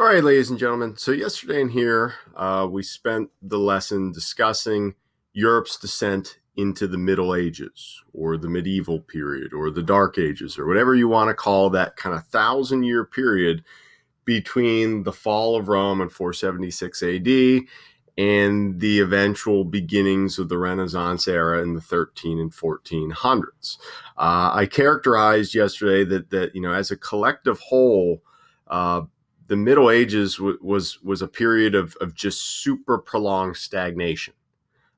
All right, ladies and gentlemen. So yesterday in here, we spent the lesson discussing Europe's descent into the Middle Ages, or the medieval period, or the Dark Ages, or whatever you want to call that kind of 1,000-year period between the fall of Rome in 476 AD and the eventual beginnings of the Renaissance era in the 13 and 1400s. I characterized yesterday that as a collective whole, the Middle Ages was a period of just super prolonged stagnation,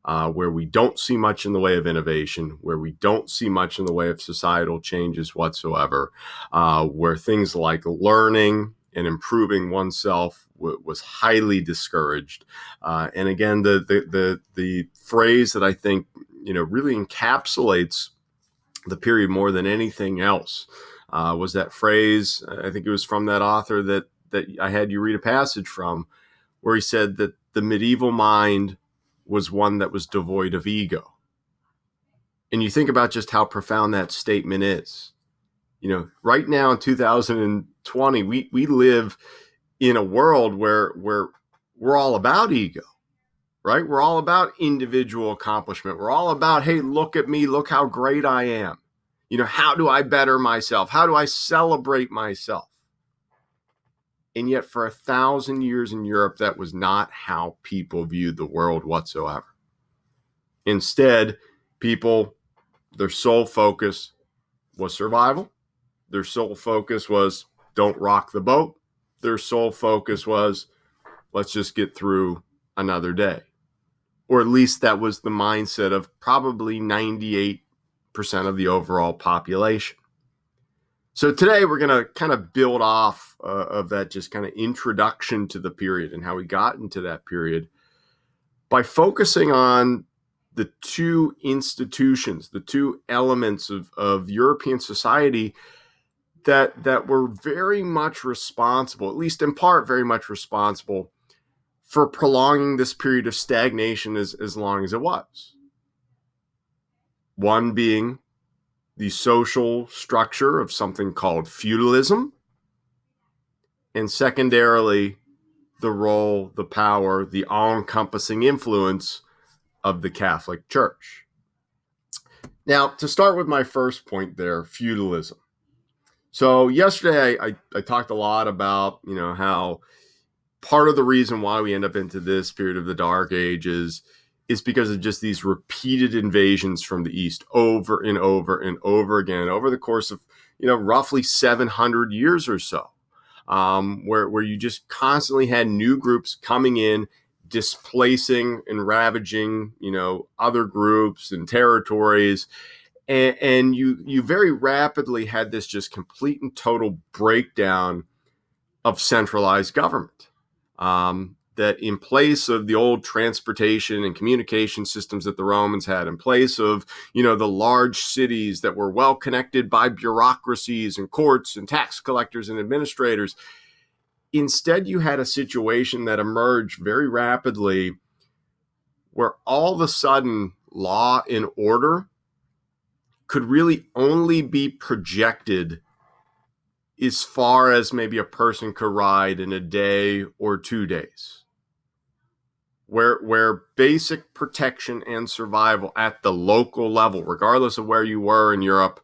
where we don't see much in the way of innovation, where we don't see much in the way of societal changes whatsoever, where things like learning and improving oneself was highly discouraged. And again, the phrase that I think really encapsulates the period more than anything else was that phrase. I think it was from that author that I had you read a passage from, where he said that the medieval mind was one that was devoid of ego. And you think about just how profound that statement is. Right now in 2020, we live in a world where we're all about ego, right? We're all about individual accomplishment. We're all about, hey, look at me, look how great I am. How do I better myself? How do I celebrate myself? And yet for 1,000 years in Europe, that was not how people viewed the world whatsoever. Instead, their sole focus was survival. Their sole focus was don't rock the boat. Their sole focus was let's just get through another day. Or at least that was the mindset of probably 98% of the overall population. So today we're going to kind of build off of that just kind of introduction to the period and how we got into that period by focusing on the two institutions, the two elements of European society that were very much responsible, at least in part very much responsible, for prolonging this period of stagnation as long as it was. One being the social structure of something called feudalism, and secondarily, the role, the power, the all-encompassing influence of the Catholic Church. Now, to start with my first point there, feudalism. So yesterday I talked a lot about, how part of the reason why we end up into this period of the Dark Ages is because of just these repeated invasions from the East over and over and over again over the course of, roughly 700 years or so, where you just constantly had new groups coming in, displacing and ravaging, other groups and territories. And you very rapidly had this just complete and total breakdown of centralized government. That in place of the old transportation and communication systems that the Romans had, in place of, the large cities that were well connected by bureaucracies and courts and tax collectors and administrators, instead you had a situation that emerged very rapidly where all of a sudden law and order could really only be projected as far as maybe a person could ride in a day or 2 days. Where basic protection and survival at the local level, regardless of where you were in Europe,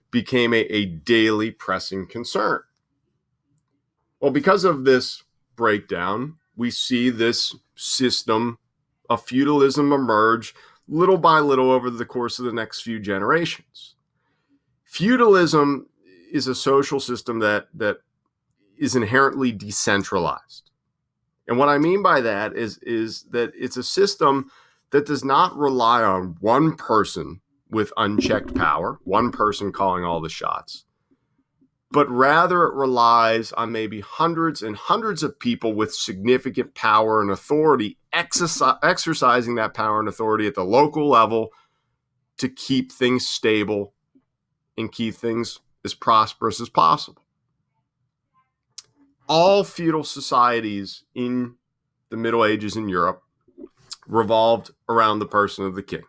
became a daily pressing concern. Well, because of this breakdown, we see this system of feudalism emerge little by little over the course of the next few generations. Feudalism is a social system that is inherently decentralized. And what I mean by that is that it's a system that does not rely on one person with unchecked power, one person calling all the shots, but rather it relies on maybe hundreds and hundreds of people with significant power and authority exercising that power and authority at the local level to keep things stable and keep things as prosperous as possible. All feudal societies in the Middle Ages in Europe revolved around the person of the king.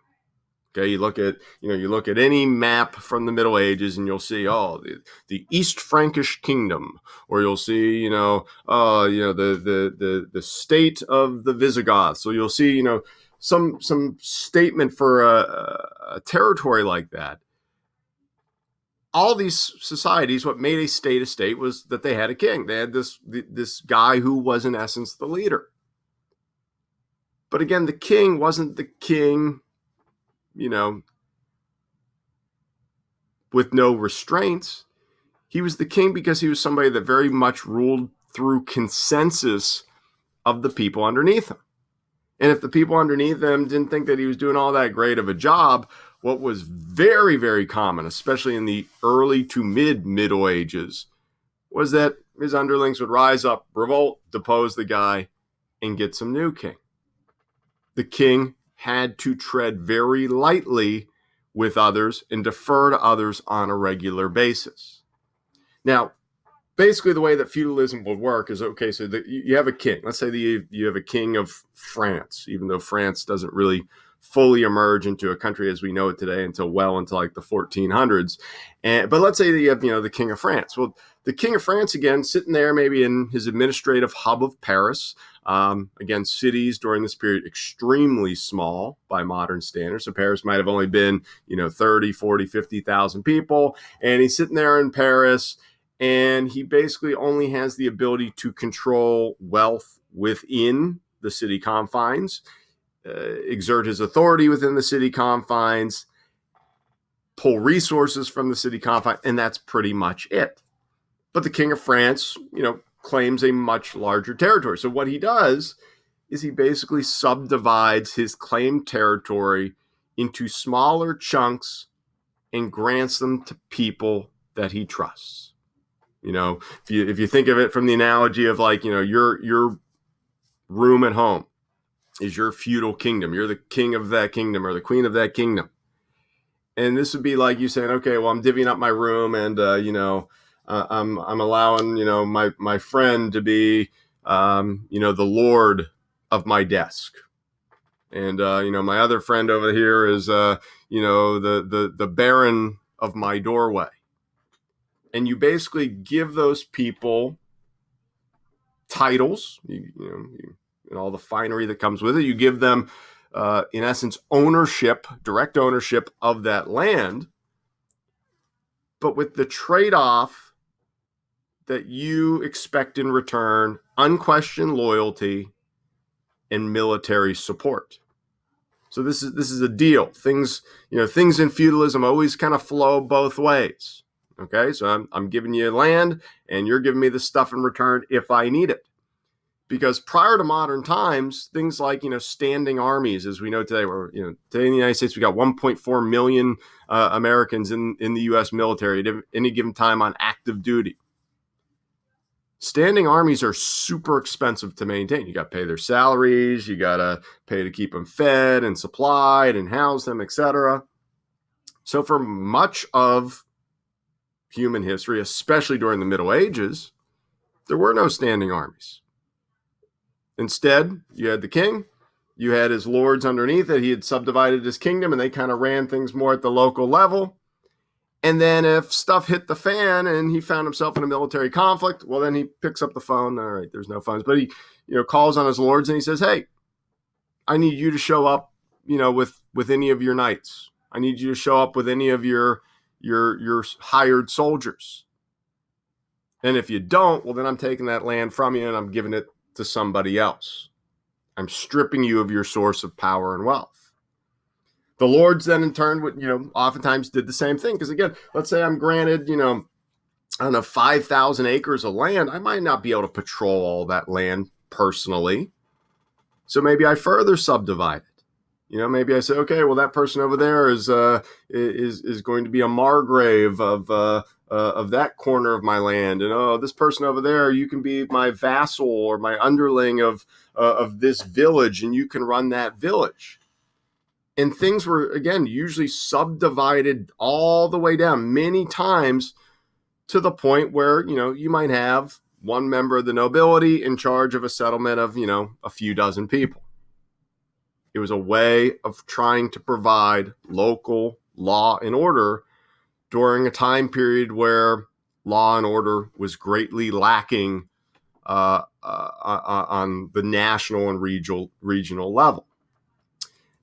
Okay, you look at any map from the Middle Ages, and you'll see, the East Frankish kingdom, or you'll see, the state of the Visigoths. So you'll see, some statement for a territory like that. All these societies, what made a state was that they had a king. They had this guy who was in essence the leader. But again, the king wasn't the king, with no restraints. He was the king because he was somebody that very much ruled through consensus of the people underneath him. And if the people underneath him didn't think that he was doing all that great of a job, what was very, very common, especially in the early to Middle Ages, was that his underlings would rise up, revolt, depose the guy, and get some new king. The king had to tread very lightly with others and defer to others on a regular basis. Now, basically the way that feudalism would work is, okay, so you have a king. Let's say that you have a king of France, even though France doesn't really fully emerge into a country as we know it today until well into like the 1400s. But let's say that you have, the king of France. Well, the king of France, again, sitting there maybe in his administrative hub of Paris. Again, cities during this period extremely small by modern standards. So Paris might have only been, 30, 40, 50,000 people. And he's sitting there in Paris, and he basically only has the ability to control wealth within the city confines, exert his authority within the city confines, pull resources from the city confines, and that's pretty much it. But the King of France, claims a much larger territory. So what he does is he basically subdivides his claimed territory into smaller chunks and grants them to people that he trusts. If you think of it from the analogy of like, your room at home is your feudal kingdom. You're the king of that kingdom or the queen of that kingdom. And this would be like you saying, okay, well, I'm divvying up my room, and I'm allowing my friend to be the lord of my desk, and my other friend over here is the baron of my doorway. And you basically give those people titles, and all the finery that comes with it. You give them, in essence, direct ownership of that land, but with the trade-off that you expect in return: unquestioned loyalty and military support. So this is a deal. Things in feudalism always kind of flow both ways. Okay, so I'm giving you land, and you're giving me the stuff in return if I need it. Because prior to modern times, things like standing armies, as we know today, where today in the United States we got 1.4 million Americans in the U.S. military at any given time on active duty. Standing armies are super expensive to maintain. You got to pay their salaries, you got to pay to keep them fed and supplied and house them, etc. So for much of human history, especially during the Middle Ages, there were no standing armies. Instead, you had the king, you had his lords underneath it. He had subdivided his kingdom, and they kind of ran things more at the local level. And then if stuff hit the fan and he found himself in a military conflict, well, then he picks up the phone. All right, there's no phones. But he, calls on his lords, and he says, hey, I need you to show up, with any of your knights. I need you to show up with any of your hired soldiers. And if you don't, well, then I'm taking that land from you and I'm giving it to somebody else. I'm stripping you of your source of power and wealth. The lords then in turn would, oftentimes did the same thing. Because again, let's say I'm granted, 5,000 acres of land. I might not be able to patrol all that land personally. So maybe I further subdivide it. Maybe I say, okay, well, that person over there is going to be a margrave of that corner of my land, and this person over there, you can be my vassal or my underling of this village, and you can run that village. And things were, again, usually subdivided all the way down many times to the point where you might have one member of the nobility in charge of a settlement of a few dozen people. It was a way of trying to provide local law and order during a time period where law and order was greatly lacking on the national and regional level.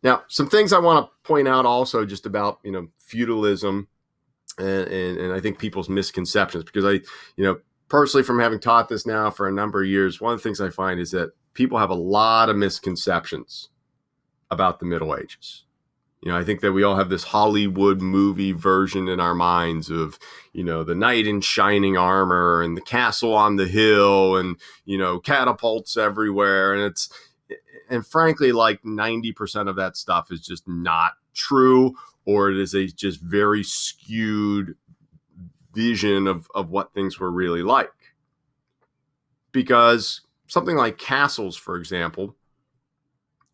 Now, some things I want to point out also just about feudalism and I think people's misconceptions, because I personally, from having taught this now for a number of years, one of the things I find is that people have a lot of misconceptions about the Middle Ages. I think that we all have this Hollywood movie version in our minds of, the knight in shining armor and the castle on the hill and, catapults everywhere. And frankly, like 90% of that stuff is just not true, or it is a just very skewed vision of what things were really like. Because something like castles, for example,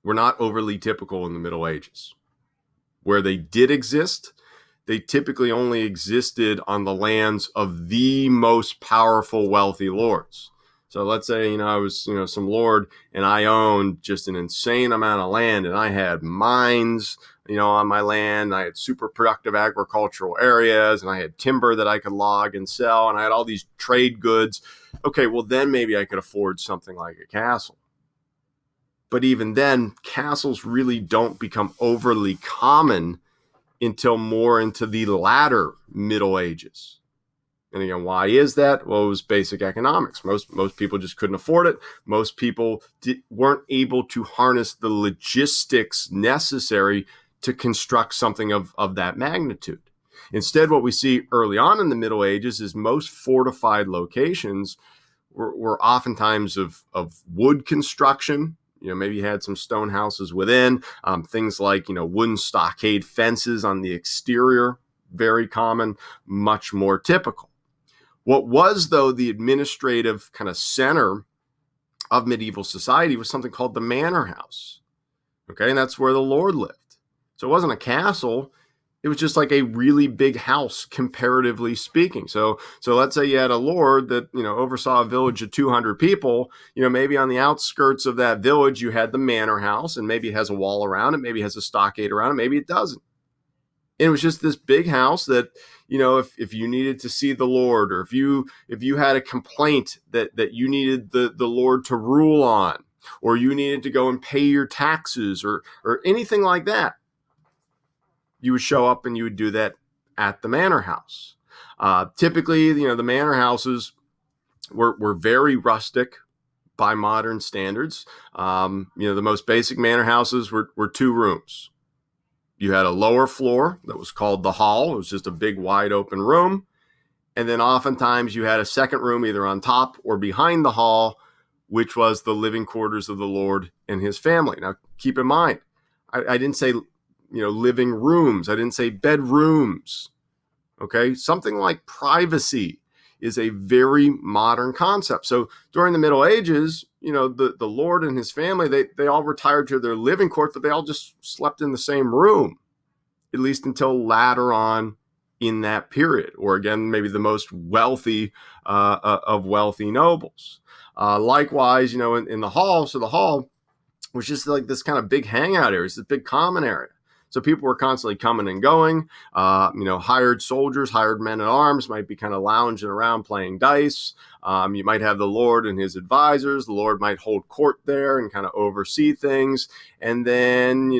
were not overly typical in the Middle Ages. Where they did exist, they typically only existed on the lands of the most powerful, wealthy lords. So let's say, I was, some lord and I owned just an insane amount of land, and I had mines, on my land. I had super productive agricultural areas, and I had timber that I could log and sell, and I had all these trade goods. Okay, well, then maybe I could afford something like a castle. But even then, castles really don't become overly common until more into the latter Middle Ages. And again, why is that? Well, it was basic economics. Most people just couldn't afford it. Most people weren't able to harness the logistics necessary to construct something of that magnitude. Instead, what we see early on in the Middle Ages is most fortified locations were oftentimes of wood construction. Maybe you had some stone houses within, things like, wooden stockade fences on the exterior, very common, much more typical. What was, though, the administrative kind of center of medieval society was something called the manor house. Okay, and that's where the lord lived. So it wasn't a castle. It was just like a really big house, comparatively speaking. So let's say you had a lord that, oversaw a village of 200 people. Maybe on the outskirts of that village, you had the manor house, and maybe it has a wall around it. Maybe it has a stockade around it. Maybe it doesn't. And it was just this big house that, if you needed to see the lord, or if you had a complaint that you needed the lord to rule on, or you needed to go and pay your taxes or anything like that, you would show up and you would do that at the manor house. Typically, the manor houses were very rustic by modern standards. The most basic manor houses were 2 rooms. You had a lower floor that was called the hall. It was just a big, wide open room. And then oftentimes you had a second room either on top or behind the hall, which was the living quarters of the lord and his family. Now, keep in mind, I didn't say living rooms. I didn't say bedrooms. Okay. Something like privacy is a very modern concept. So during the Middle Ages, the lord and his family, they all retired to their living quarters, but they all just slept in the same room, at least until later on in that period, or again, maybe the most wealthy of wealthy nobles. Likewise, in the hall, so the hall was just like this kind of big hangout area, this big common area. So people were constantly coming and going. Hired soldiers, hired men at arms might be kind of lounging around playing dice. You might have the lord and his advisors. The lord might hold court there and kind of oversee things. And then,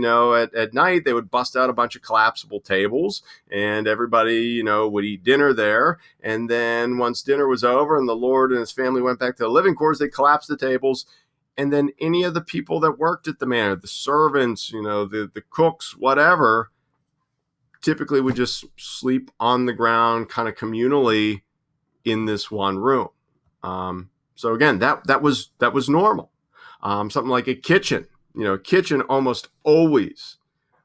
at night, they would bust out a bunch of collapsible tables, and everybody, would eat dinner there. And then once dinner was over and the lord and his family went back to the living quarters, they collapsed the tables. And then any of the people that worked at the manor, the servants, the cooks, whatever, typically would just sleep on the ground kind of communally in this one room. So again, that was normal. Something like a kitchen, kitchen almost always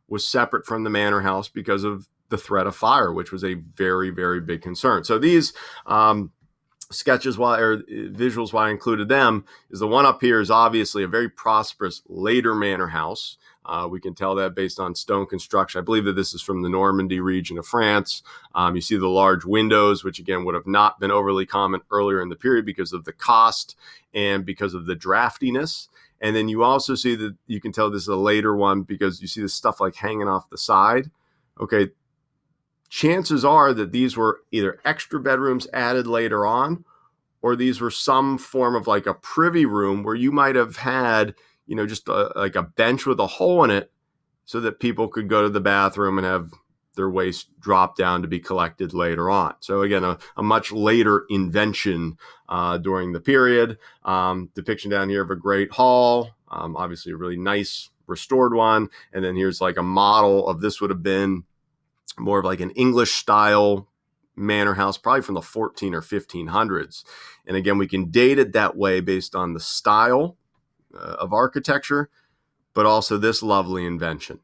was separate from the manor house because of the threat of fire, which was a very, very big concern. So these sketches visuals, why I included them, is the one up here is obviously a very prosperous later manor house. We can tell that based on stone construction. I believe that this is from the Normandy region of France. You see the large windows, which again would have not been overly common earlier in the period because of the cost and because of the draftiness. And then you also see that you can tell this is a later one because you see this stuff like hanging off the side. Okay, chances are that these were either extra bedrooms added later on, or these were some form of like a privy room where you might have had, just like a bench with a hole in it so that people could go to the bathroom and have their waste dropped down to be collected later on. So again, a much later invention during the period. Depiction down here of a great hall, obviously a really nice restored one. And then here's like a model of this would have been more of like an English style manor house, probably from the 14 or 1500s. And again, we can date it that way based on the style of architecture, but also this lovely invention,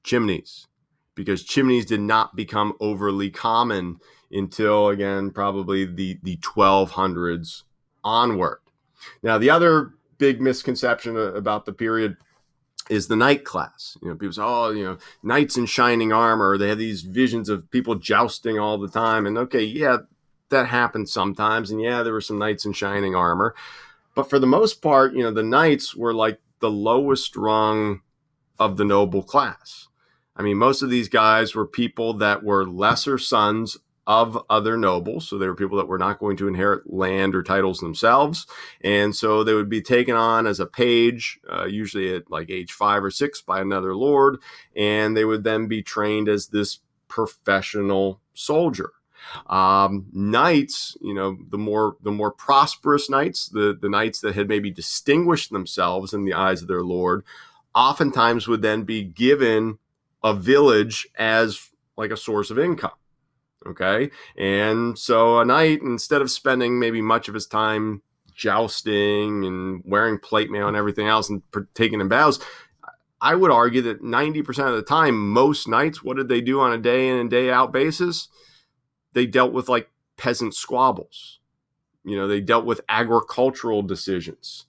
chimneys, because chimneys did not become overly common until, again, probably the 1200s onward. Now, the other big misconception about the period is the knight class. People say, knights in shining armor. They have these visions of people jousting all the time. And okay, yeah, that happened sometimes. And yeah, there were some knights in shining armor. But for the most part, the knights were like the lowest rung of the noble class. I mean, most of these guys were people that were lesser sons of other nobles. So they were people that were not going to inherit land or titles themselves. And so they would be taken on as a page, usually at like age 5 or 6 by another lord. And they would then be trained as this professional soldier. Knights, the more prosperous knights, the knights that had maybe distinguished themselves in the eyes of their lord, oftentimes would then be given a village as like a source of income. Okay. And so a knight, instead of spending maybe much of his time jousting and wearing plate mail and everything else and partaking in battles, I would argue that 90% of the time, most knights, what did they do on a day in and day out basis? They dealt with like peasant squabbles. They dealt with agricultural decisions.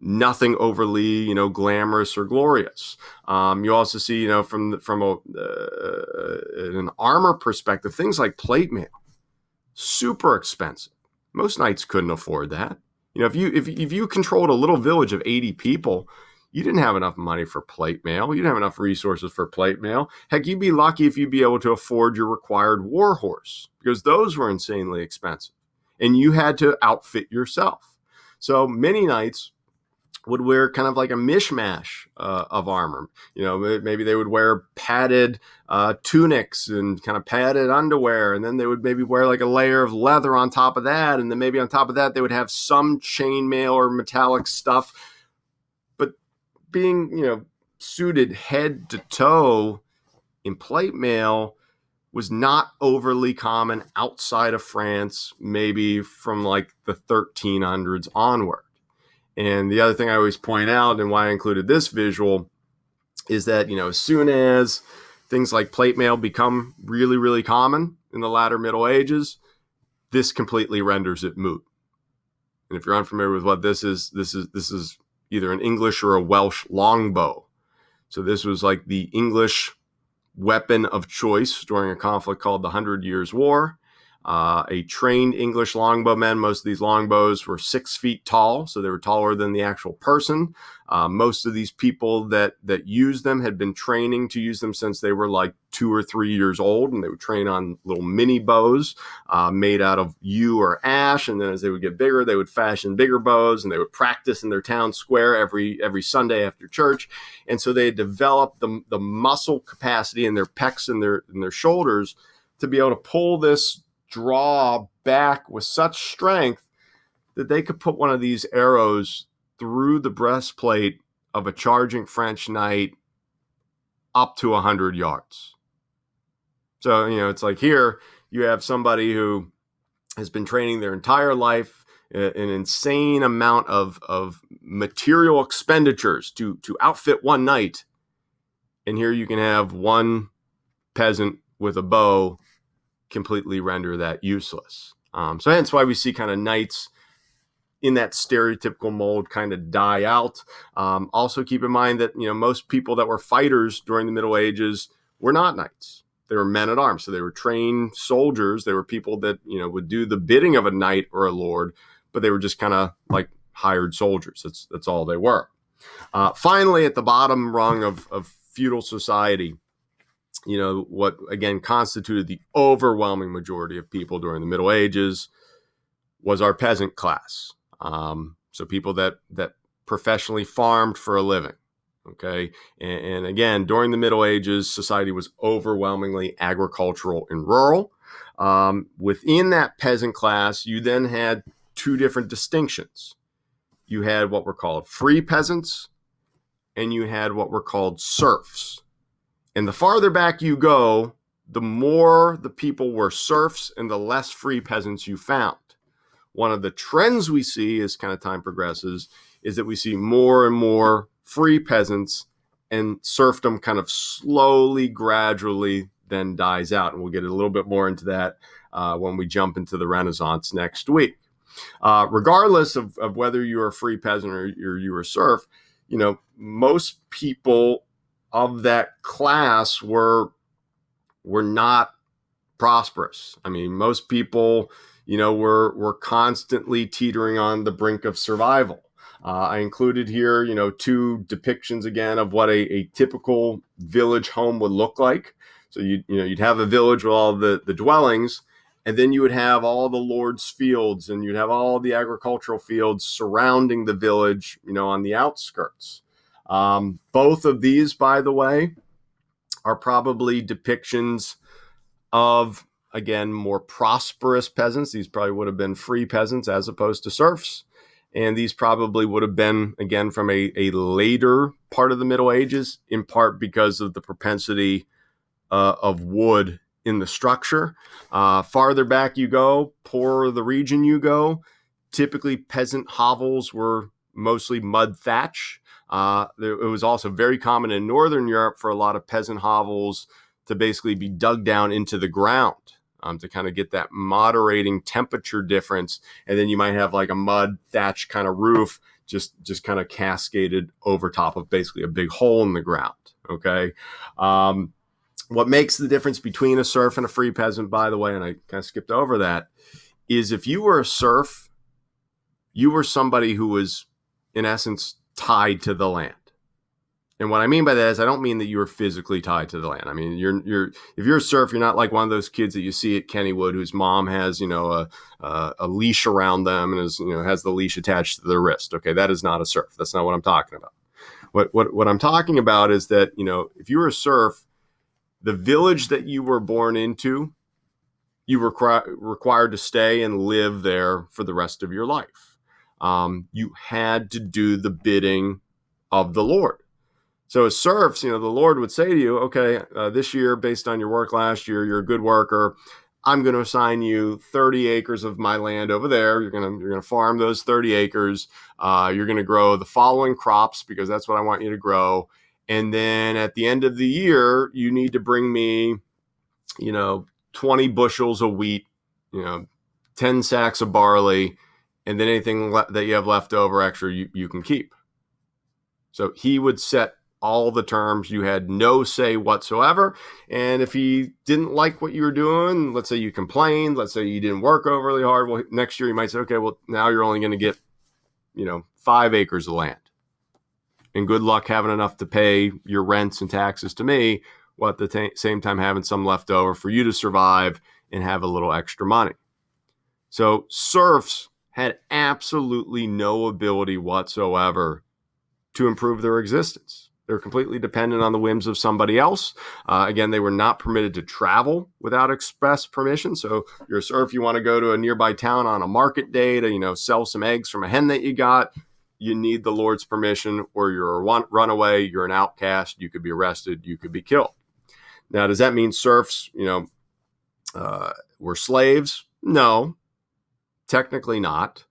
Nothing overly, glamorous or glorious. You also see, from an armor perspective, things like plate mail, super expensive. Most knights couldn't afford that. If you controlled a little village of 80 people, you didn't have enough money for plate mail. You didn't have enough resources for plate mail. Heck, you'd be lucky if you'd be able to afford your required war horse, because those were insanely expensive, and you had to outfit yourself. So many knights would wear kind of like a mishmash of armor. Maybe they would wear padded tunics and kind of padded underwear, and then they would maybe wear like a layer of leather on top of that, and then maybe on top of that they would have some chainmail or metallic stuff. But being, suited head to toe in plate mail was not overly common outside of France, maybe from like the 1300s onward. And the other thing I always point out, and why I included this visual, is that, as soon as things like plate mail become really, really common in the latter Middle Ages, this completely renders it moot. And if you're unfamiliar with what this is either an English or a Welsh longbow. So this was like the English weapon of choice during a conflict called the 100 Years' War. A trained English longbowmen. Most of these longbows were 6 feet tall, so they were taller than the actual person. Most of these people that used them had been training to use them since they were like 2 or 3 years old, and they would train on little mini bows made out of yew or ash. And then as they would get bigger, they would fashion bigger bows, and they would practice in their town square every Sunday after church. And so they had developed the muscle capacity in their pecs and their shoulders to be able to pull this draw back with such strength that they could put one of these arrows through the breastplate of a charging French knight up to 100 yards. So, it's like here you have somebody who has been training their entire life, an insane amount of material expenditures to outfit one knight. And here you can have one peasant with a bow completely render that useless. So hence why we see kind of knights in that stereotypical mold kind of die out. Also keep in mind that, most people that were fighters during the Middle Ages were not knights. They were men at arms. So they were trained soldiers. They were people that, would do the bidding of a knight or a lord, but they were just kind of like hired soldiers. That's all they were. Finally, at the bottom rung of feudal society, what again constituted the overwhelming majority of people during the Middle Ages was our peasant class. So people that professionally farmed for a living. Okay. And again, during the Middle Ages, society was overwhelmingly agricultural and rural. Within that peasant class, you then had two different distinctions. You had what were called free peasants, and you had what were called serfs. And the farther back you go, the more the people were serfs and the less free peasants you found. One of the trends we see as kind of time progresses is that we see more and more free peasants, and serfdom kind of slowly, gradually then dies out. And we'll get a little bit more into that when we jump into the Renaissance next week. Regardless of whether you're a free peasant or you're a serf, most people of that class were not prosperous. I mean, most people, were constantly teetering on the brink of survival. I included here, two depictions again of what a typical village home would look like. So you'd have a village with all the dwellings, and then you would have all the lord's fields, and you'd have all the agricultural fields surrounding the village, on the outskirts. Both of these, by the way, are probably depictions of, again, more prosperous peasants. These probably would have been free peasants as opposed to serfs. And these probably would have been, again, from a later part of the Middle Ages, in part because of the propensity of wood in the structure. Farther back you go, poorer the region you go, typically peasant hovels were mostly mud thatch. It was also very common in Northern Europe for a lot of peasant hovels to basically be dug down into the ground to kind of get that moderating temperature difference. And then you might have like a mud thatch kind of roof just kind of cascaded over top of basically a big hole in the ground. Okay. What makes the difference between a serf and a free peasant, by the way, and I kind of skipped over that, is if you were a serf, you were somebody who was, in essence, tied to the land. And what I mean by that is I don't mean that you were physically tied to the land. I mean, if you're a serf, you're not like one of those kids that you see at Kennywood whose mom has, a leash around them and has the leash attached to their wrist. Okay, that is not a serf. That's not what I'm talking about. What I'm talking about is that, if you were a serf, the village that you were born into, you were required to stay and live there for the rest of your life. You had to do the bidding of the Lord. So as serfs, the Lord would say to you, okay, this year, based on your work last year, you're a good worker. I'm going to assign you 30 acres of my land over there. You're going to farm those 30 acres. You're going to grow the following crops because that's what I want you to grow. And then at the end of the year, you need to bring me, 20 bushels of wheat, 10 sacks of barley, and then anything that you have left over extra, you can keep. So he would set all the terms. You had no say whatsoever. And if he didn't like what you were doing, let's say you complained, let's say you didn't work overly hard, well, next year he might say, okay, well, now you're only going to get, 5 acres of land. And good luck having enough to pay your rents and taxes to me, while at the same time having some left over for you to survive and have a little extra money. So serfs had absolutely no ability whatsoever to improve their existence. They're completely dependent on the whims of somebody else. Again, they were not permitted to travel without express permission. So you're a serf, you want to go to a nearby town on a market day to, sell some eggs from a hen that you got, you need the Lord's permission, or you're a runaway, you're an outcast, you could be arrested, you could be killed. Now, does that mean serfs, were slaves? No, technically not.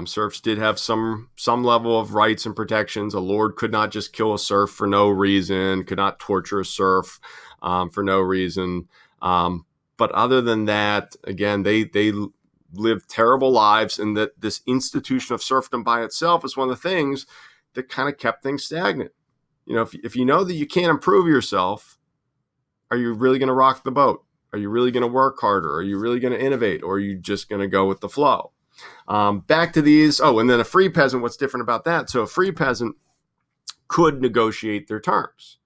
Serfs did have some level of rights and protections. A lord could not just kill a serf for no reason, could not torture a serf for no reason. But other than that, again, they lived terrible lives, and that this institution of serfdom by itself is one of the things that kind of kept things stagnant. If you know that you can't improve yourself, are you really going to rock the boat? Are you really going to work harder? Are you really going to innovate? Or are you just going to go with the flow? Back to these. Oh, and then a free peasant, what's different about that? So a free peasant could negotiate their terms.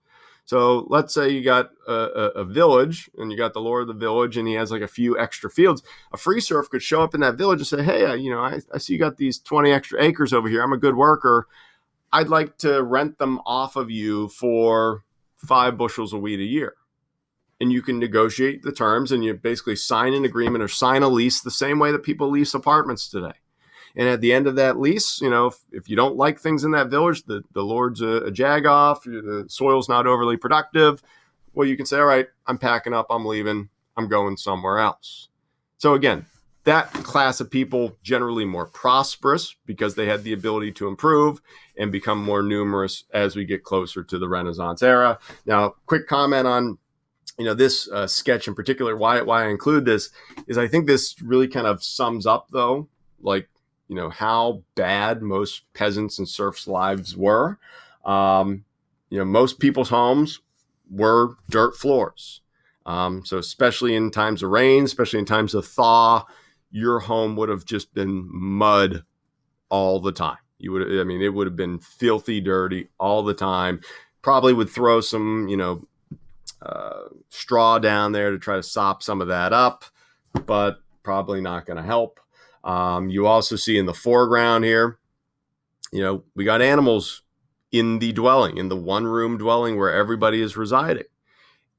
So let's say you got a village and you got the lord of the village and he has like a few extra fields. A free serf could show up in that village and say, hey, I see you got these 20 extra acres over here. I'm a good worker. I'd like to rent them off of you for 5 bushels of wheat a year. And you can negotiate the terms and you basically sign an agreement or sign a lease the same way that people lease apartments today. And at the end of that lease, if you don't like things in that village, the Lord's a jagoff, the soil's not overly productive, well, you can say, all right, I'm packing up, I'm leaving, I'm going somewhere else. So again, that class of people generally more prosperous because they had the ability to improve and become more numerous as we get closer to the Renaissance era. Now, quick comment on this sketch in particular, why I include this is I think this really kind of sums up, though, like, how bad most peasants and serfs' lives were. Most people's homes were dirt floors. So especially in times of rain, especially in times of thaw, your home would have just been mud all the time. It would have been filthy, dirty all the time. Probably would throw some, straw down there to try to sop some of that up, but probably not going to help. You also see in the foreground here, we got animals in the dwelling, in the one-room dwelling where everybody is residing.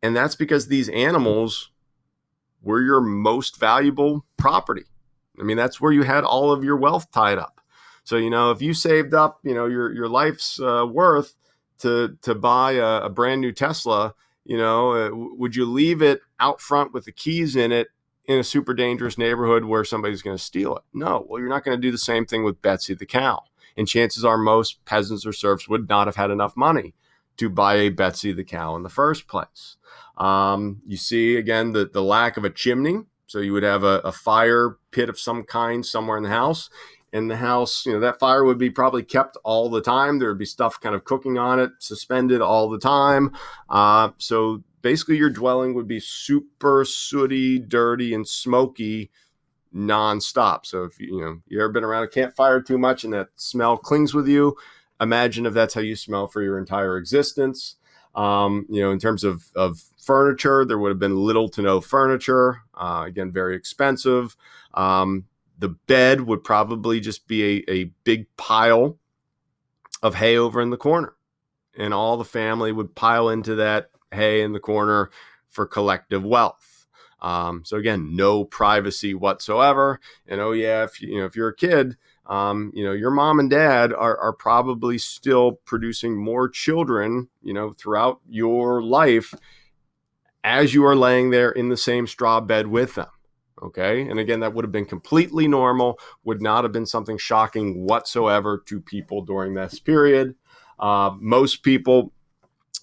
And that's because these animals were your most valuable property. That's where you had all of your wealth tied up. So, if you saved up, your life's worth to buy a brand new Tesla, would you leave it out front with the keys in it in a super dangerous neighborhood where somebody's going to steal it? No. Well, you're not going to do the same thing with Betsy the cow. And chances are most peasants or serfs would not have had enough money to buy a Betsy the cow in the first place. You see, again, the lack of a chimney. So you would have a fire pit of some kind somewhere in the house. In the house, that fire would be probably kept all the time. There would be stuff kind of cooking on it, suspended all the time. So basically your dwelling would be super sooty, dirty, and smoky nonstop. So if you ever been around a campfire too much and that smell clings with you, imagine if that's how you smell for your entire existence. In terms of furniture, there would have been little to no furniture. Again, very expensive. The bed would probably just be a big pile of hay over in the corner. And all the family would pile into that hay in the corner for collective wealth. So again, no privacy whatsoever. And if you're a kid, your mom and dad are probably still producing more children, throughout your life as you are laying there in the same straw bed with them. Okay. And again, that would have been completely normal, would not have been something shocking whatsoever to people during this period. Most people,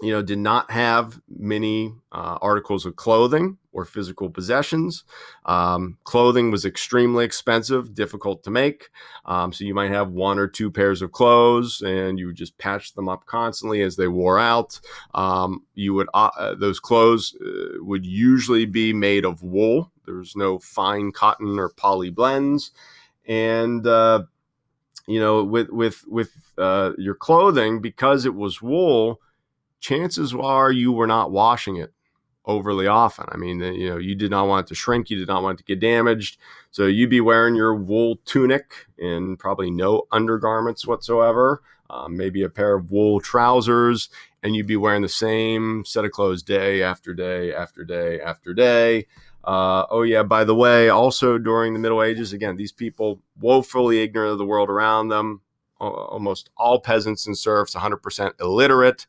did not have many articles of clothing or physical possessions. Clothing was extremely expensive, difficult to make. So you might have 1 or 2 pairs of clothes and you would just patch them up constantly as they wore out. Those clothes would usually be made of wool. There was no fine cotton or poly blends. And, with your clothing, because it was wool, chances are you were not washing it overly often. You did not want it to shrink. You did not want it to get damaged. So you'd be wearing your wool tunic and probably no undergarments whatsoever, maybe a pair of wool trousers, and you'd be wearing the same set of clothes day after day after day after day. By the way, also during the Middle Ages, again, these people woefully ignorant of the world around them, almost all peasants and serfs, 100% illiterate,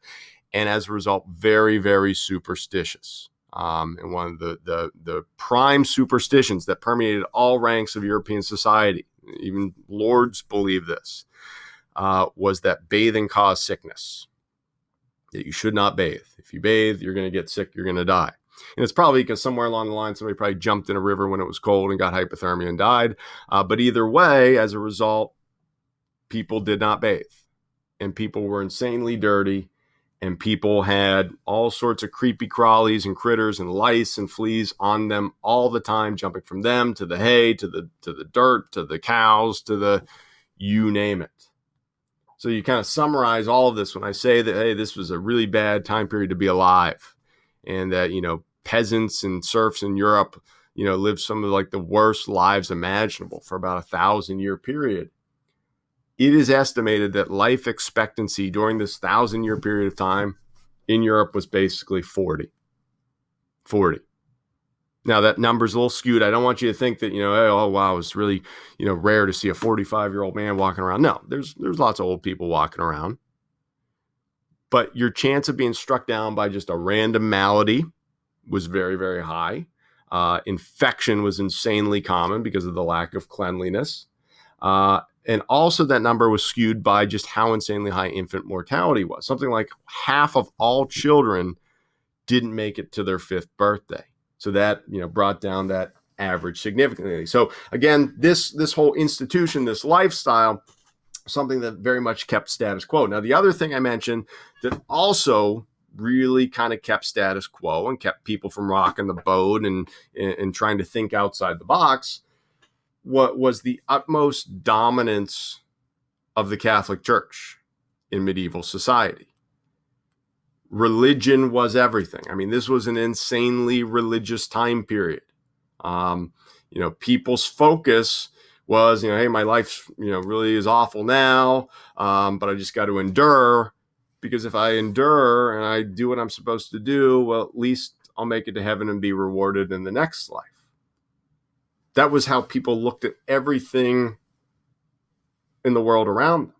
and as a result, very, very superstitious. And one of the prime superstitions that permeated all ranks of European society, even lords believe this, was that bathing caused sickness, that you should not bathe. If you bathe, you're going to get sick, you're going to die. And it's probably because somewhere along the line, somebody probably jumped in a river when it was cold and got hypothermia and died. But either way, as a result, people did not bathe. And people were insanely dirty and people had all sorts of creepy crawlies and critters and lice and fleas on them all the time, jumping from them to the hay, to the dirt, to the cows, to the you name it. So you kind of summarize all of this when I say that, hey, this was a really bad time period to be alive, and that, peasants and serfs in Europe, lived some of like the worst lives imaginable for about 1,000-year period. It is estimated that life expectancy during this 1,000-year period of time in Europe was basically 40. Now that number's a little skewed. I don't want you to think that, oh wow, it's really, rare to see a 45-year-old man walking around. No, there's lots of old people walking around. But your chance of being struck down by just a random malady was very, very high. Infection was insanely common because of the lack of cleanliness. And also that number was skewed by just how insanely high infant mortality was. Something like half of all children didn't make it to their 5th birthday. So that, brought down that average significantly. So again, this whole institution, this lifestyle, something that very much kept status quo. Now, the other thing I mentioned that also really kind of kept status quo and kept people from rocking the boat and trying to think outside the box, what was the utmost dominance of the Catholic Church in medieval society. Religion was everything. I mean, this was an insanely religious time period. People's focus was, hey, my life, really is awful now, but I just got to endure, because if I endure and I do what I'm supposed to do, well, at least I'll make it to heaven and be rewarded in the next life. That was how people looked at everything in the world around them.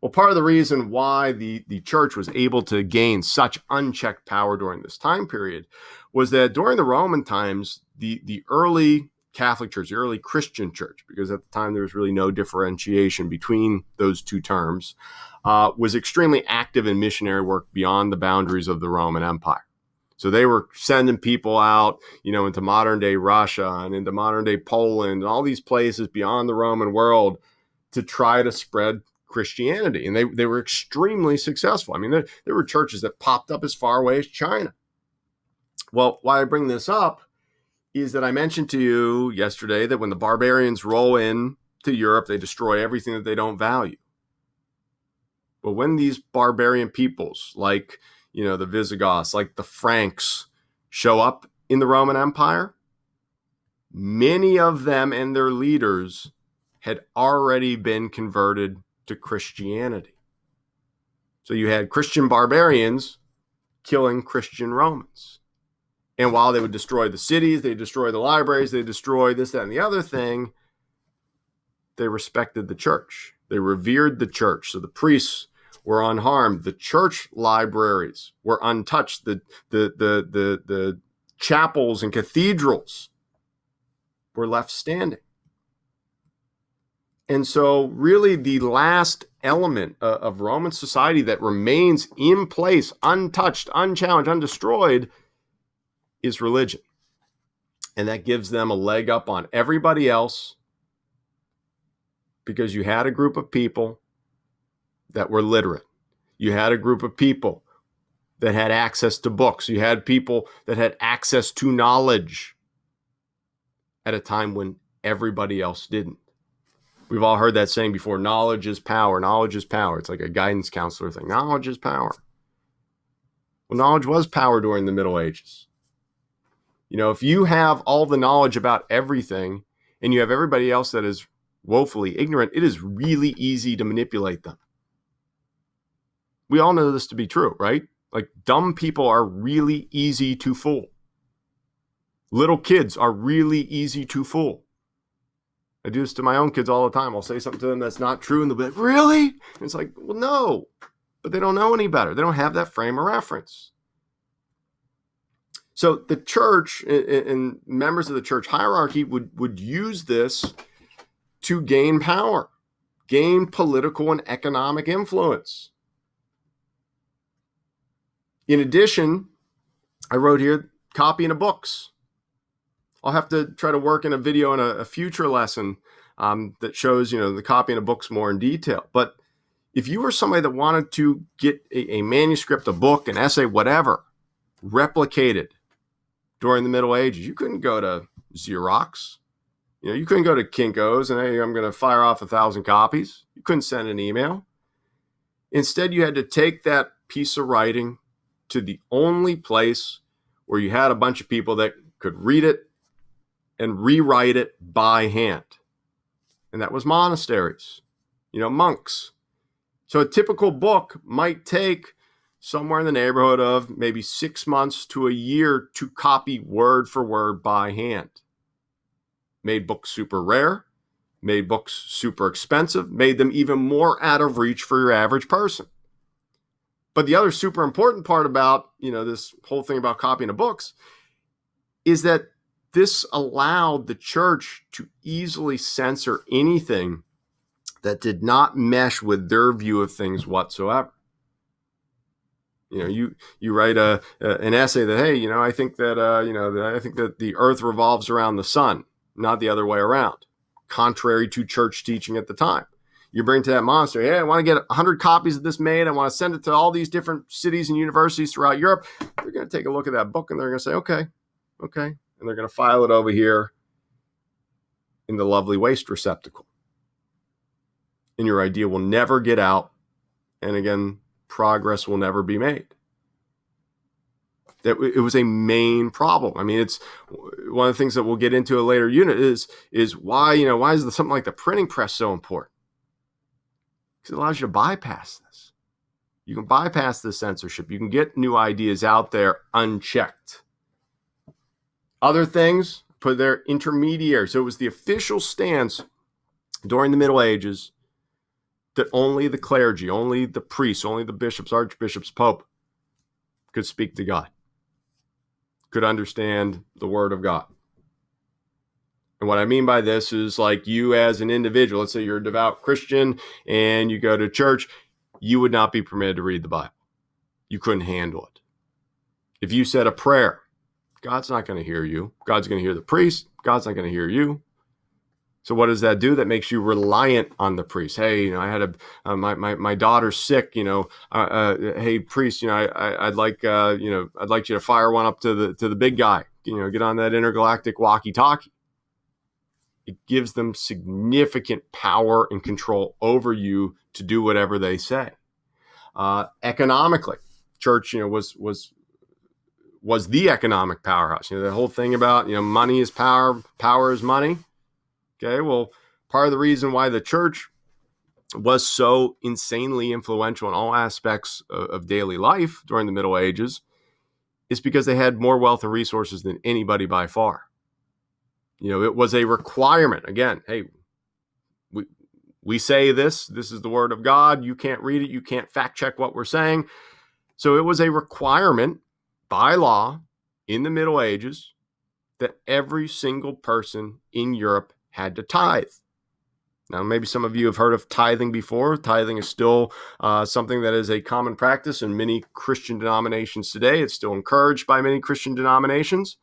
Well, part of the reason why the church was able to gain such unchecked power during this time period was that during the Roman times, the early Catholic Church, the early Christian church, because at the time there was really no differentiation between those two terms, was extremely active in missionary work beyond the boundaries of the Roman Empire. So they were sending people out, into modern day Russia and into modern day Poland and all these places beyond the Roman world to try to spread Christianity. And they were extremely successful. I mean, there were churches that popped up as far away as China. Well, why I bring this up is that I mentioned to you yesterday that when the barbarians roll in to Europe, they destroy everything that they don't value. But when these barbarian peoples, like, the Visigoths, like the Franks, show up in the Roman Empire, many of them and their leaders had already been converted to Christianity. So you had Christian barbarians killing Christian Romans. And while they would destroy the cities, they destroy the libraries, they destroy this, that, and the other thing, they respected the church. They revered the church. So the priests were unharmed. The church libraries were untouched. The chapels and cathedrals were left standing. And so really the last element of Roman society that remains in place, untouched, unchallenged, undestroyed, is religion. And that gives them a leg up on everybody else, because you had a group of people that were literate. You had a group of people that had access to books. You had people that had access to knowledge at a time when everybody else didn't. We've all heard that saying before, knowledge is power. Knowledge is power. It's like a guidance counselor thing. Knowledge is power. Well, knowledge was power during the Middle Ages. If you have all the knowledge about everything and you have everybody else that is woefully ignorant, it is really easy to manipulate them. We all know this to be true, right? Like, dumb people are really easy to fool. Little kids are really easy to fool. I do this to my own kids all the time. I'll say something to them that's not true, and they'll be like, really? And it's like, well, no. But they don't know any better. They don't have that frame of reference. So the church and members of the church hierarchy would use this to gain power, gain political and economic influence. In addition, I wrote here, copying of books. I'll have to try to work in a video in a future lesson that shows, the copying of books more in detail. But, If you were somebody that wanted to get a manuscript, a book, an essay, whatever, replicated during the Middle Ages, you couldn't go to Xerox. You couldn't go to Kinko's and, hey, I'm going to fire off 1,000 copies. You couldn't send an email. Instead, you had to take that piece of writing to the only place where you had a bunch of people that could read it and rewrite it by hand. And that was monasteries, monks. So a typical book might take somewhere in the neighborhood of maybe 6 months to a year to copy word for word by hand. Made books super rare, made books super expensive, made them even more out of reach for your average person. But the other super important part about, this whole thing about copying of books is that this allowed the church to easily censor anything that did not mesh with their view of things whatsoever. You write an essay that, hey, I think that I think that the earth revolves around the sun, not the other way around, contrary to church teaching at the time. You bring to that monastery, hey, I want to get 100 copies of this made. I want to send it to all these different cities and universities throughout Europe. They're going to take a look at that book and they're going to say, okay. And they're going to file it over here in the lovely waste receptacle. And your idea will never get out. And again, progress will never be made. That it was a main problem. I mean, it's one of the things that we'll get into a later unit is why is something like the printing press so important? Because it allows you to bypass this. You can bypass the censorship. You can get new ideas out there unchecked. Other things, put their intermediary. So it was the official stance during the Middle Ages that only the clergy, only the priests, only the bishops, archbishops, pope could speak to God, could understand the word of God. And what I mean by this is, like, you as an individual, let's say you're a devout Christian and you go to church, you would not be permitted to read the Bible. You couldn't handle it. If you said a prayer, God's not going to hear you. God's going to hear the priest. God's not going to hear you. So what does that do? That makes you reliant on the priest. Hey, I had my daughter's sick. Hey, priest, I'd like you to fire one up to the big guy. Get on that intergalactic walkie-talkie. It gives them significant power and control over you to do whatever they say. Economically, church, was the economic powerhouse. The whole thing about, money is power, power is money. Okay, well, part of the reason why the church was so insanely influential in all aspects of daily life during the Middle Ages is because they had more wealth and resources than anybody by far. It was a requirement. Again, hey, we say this is the word of God. You can't read it. You can't fact check what we're saying. So it was a requirement by law in the Middle Ages that every single person in Europe had to tithe. Now, maybe some of you have heard of tithing before. Tithing is still something that is a common practice in many Christian denominations today. It's still encouraged by many Christian denominations.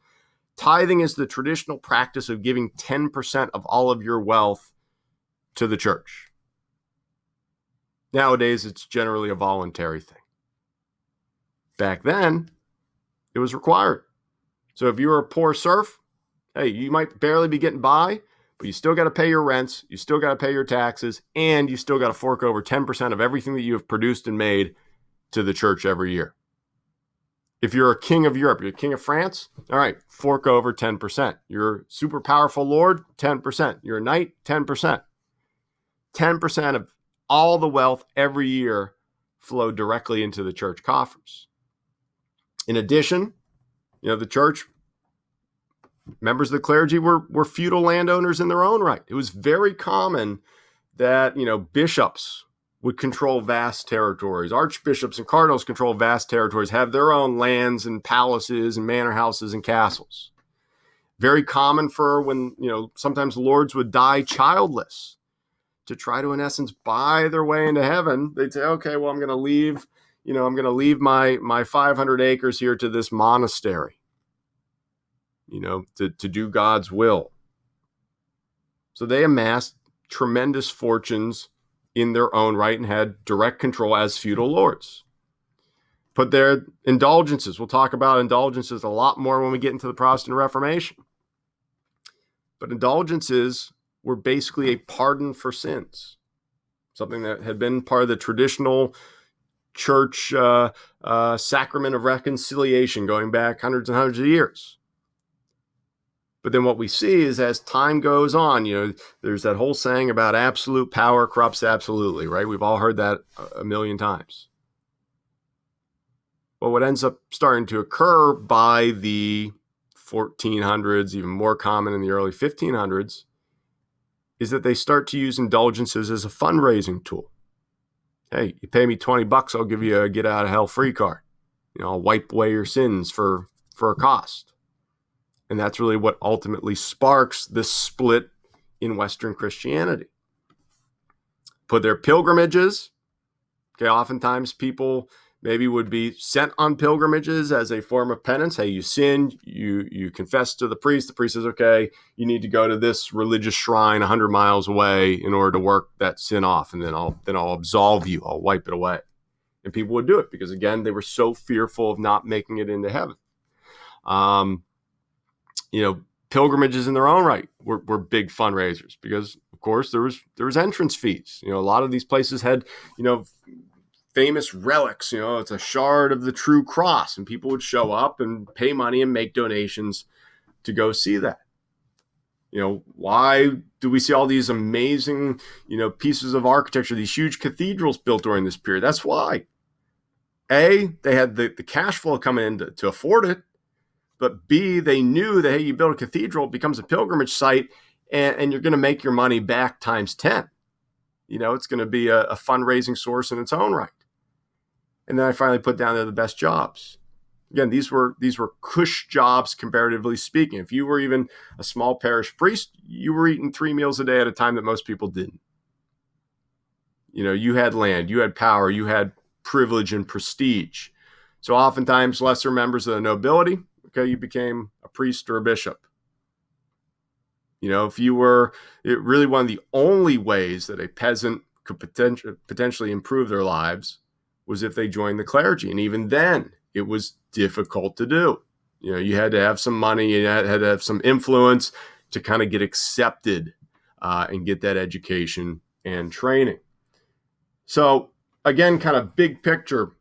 Tithing is the traditional practice of giving 10% of all of your wealth to the church. Nowadays, it's generally a voluntary thing. Back then, it was required. So if you were a poor serf, hey, you might barely be getting by, but you still got to pay your rents, you still got to pay your taxes, and you still got to fork over 10% of everything that you have produced and made to the church every year. If you're a king of Europe, you're a king of France, all right, fork over 10%. You're a super powerful lord, 10%. You're a knight, 10%. 10% of all the wealth every year flowed directly into the church coffers. In addition, the church, members of the clergy were feudal landowners in their own right. It was very common that, bishops would control vast territories. Archbishops and cardinals control vast territories, have their own lands and palaces and manor houses and castles. Very common for when, sometimes lords would die childless to try to, in essence, buy their way into heaven. They'd say, okay, well, I'm going to leave my 500 acres here to this monastery, to do God's will. So they amassed tremendous fortunes in their own right and had direct control as feudal lords. Put their indulgences. We'll talk about indulgences a lot more when we get into the Protestant Reformation. But indulgences were basically a pardon for sins, something that had been part of the traditional church sacrament of reconciliation going back hundreds and hundreds of years. But then what we see is as time goes on, there's that whole saying about absolute power corrupts absolutely, right? We've all heard that a million times. Well, what ends up starting to occur by the 1400s, even more common in the early 1500s, is that they start to use indulgences as a fundraising tool. Hey, you pay me $20, I'll give you a get out of hell free card. I'll wipe away your sins for a cost. And that's really what ultimately sparks this split in Western Christianity. Put their pilgrimages. Okay, oftentimes people maybe would be sent on pilgrimages as a form of penance. Hey, you sinned, you confess to the priest. The priest says, okay, you need to go to this religious shrine 100 miles away in order to work that sin off, and then I'll absolve you. I'll wipe it away. And people would do it because, again, they were so fearful of not making it into heaven. Pilgrimages in their own right were big fundraisers because, of course, there was entrance fees. A lot of these places had, famous relics. It's a shard of the true cross, and people would show up and pay money and make donations to go see that. Why do we see all these amazing, pieces of architecture, these huge cathedrals built during this period? That's why. A, they had the cash flow coming in to afford it, but B, they knew that, hey, you build a cathedral, it becomes a pilgrimage site, and you're going to make your money back times 10. It's going to be a fundraising source in its own right. And then I finally put down there the best jobs. Again, these were cush jobs, comparatively speaking. If you were even a small parish priest, you were eating 3 meals a day at a time that most people didn't. You had land, you had power, you had privilege and prestige. So oftentimes lesser members of the nobility, okay, you became a priest or a bishop. If you were really one of the only ways that a peasant could potentially improve their lives was if they joined the clergy. And even then, it was difficult to do. You had to have some money, you had to have some influence to kind of get accepted and get that education and training. So again, kind of big picture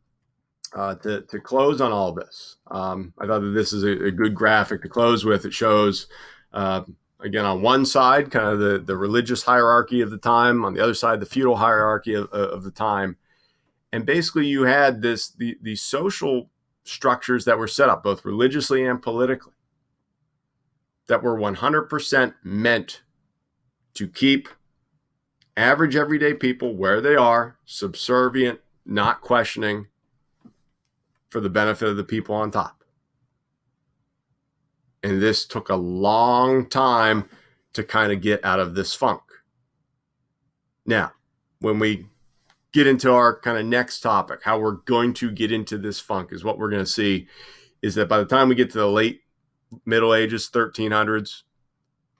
to close on all this. I thought that this is a good graphic to close with. It shows, again, on one side, kind of the religious hierarchy of the time, on the other side, the feudal hierarchy of the time. And basically you had these social structures that were set up both religiously and politically that were 100% meant to keep average everyday people where they are, subservient, not questioning, for the benefit of the people on top. And this took a long time to kind of get out of this funk. Now, when we get into our kind of next topic, how we're going to get into this funk is what we're going to see is that by the time we get to the late Middle Ages, 1300s,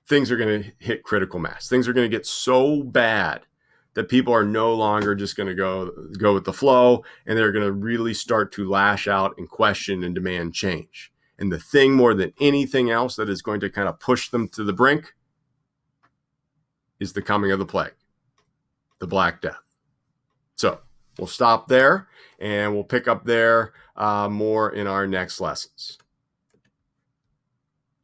things are going to hit critical mass. Things are going to get so bad that people are no longer just going to go with the flow, and they're going to really start to lash out and question and demand change. And the thing more than anything else that is going to kind of push them to the brink is the coming of the plague, the Black Death. So we'll stop there, and we'll pick up there more in our next lessons.